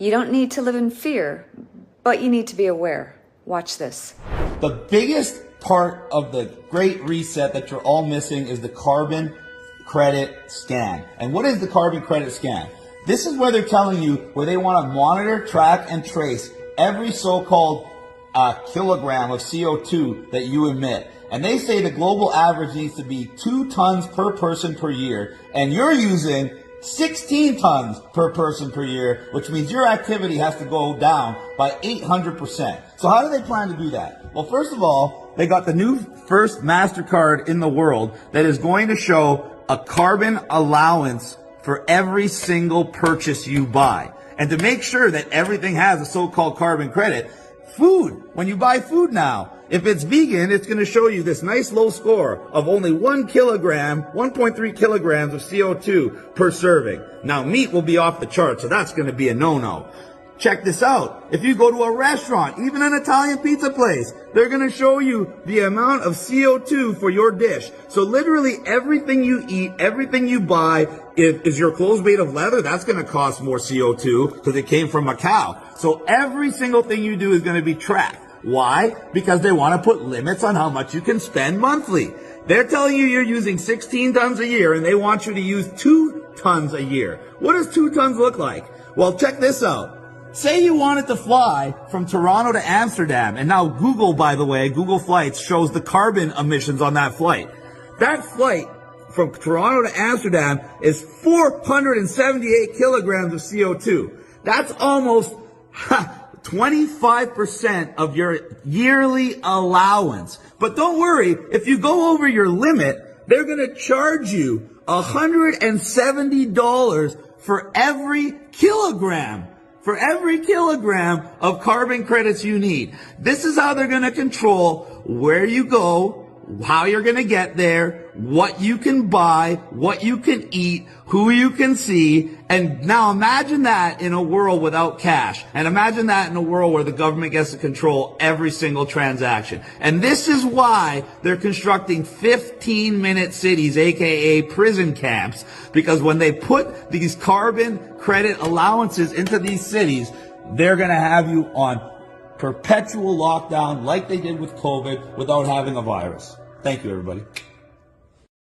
You don't need to live in fear, but you need to be aware. Watch this. The biggest part of the Great Reset that you're all missing is the carbon credit scan. And what is the carbon credit scan? This is where they're telling you where they want to monitor, track, and trace every so-called kilogram of CO2 that you emit. And they say the global average needs to be 2 tons per person per year. And you're using 16 tons per person per year, which means your activity has to go down by 800%. So how do they plan to do that? Well, first of all, they got the new first MasterCard in the world that is going to show a carbon allowance for every single purchase you buy. And to make sure that everything has a so-called carbon credit, food, when you buy food now, if it's vegan, it's going to show you this nice low score of only 1 kilogram, 1.3 kilograms of CO2 per serving. Now, meat will be off the chart, so that's going to be a no-no. Check this out. If you go to a restaurant, even an Italian pizza place, they're going to show you the amount of CO2 for your dish. So literally everything you eat, everything you buy, is your clothes made of leather? That's going to cost more CO2 because it came from a cow. So every single thing you do is going to be tracked. Why? Because they want to put limits on how much you can spend monthly. They're telling you you're using 16 tons a year and they want you to use 2 tons a year. What does 2 tons look like? Well, check this out. Say you wanted to fly from Toronto to Amsterdam, and now Google, by the way, Google Flights shows the carbon emissions on that flight. That flight from Toronto to Amsterdam is 478 kilograms of CO2. That's almost 25% of your yearly allowance. But don't worry, if you go over your limit, they're going to charge you $170 for every kilogram. For every kilogram of carbon credits you need. This is how they're going to control where you go, how you're going to get there, what you can buy, what you can eat, who you can see. And now imagine that in a world without cash. And imagine that in a world where the government gets to control every single transaction. And this is why they're constructing 15-minute cities, aka prison camps, because when they put these carbon credit allowances into these cities, they're going to have you on perpetual lockdown like they did with COVID without having a virus. Thank you, everybody.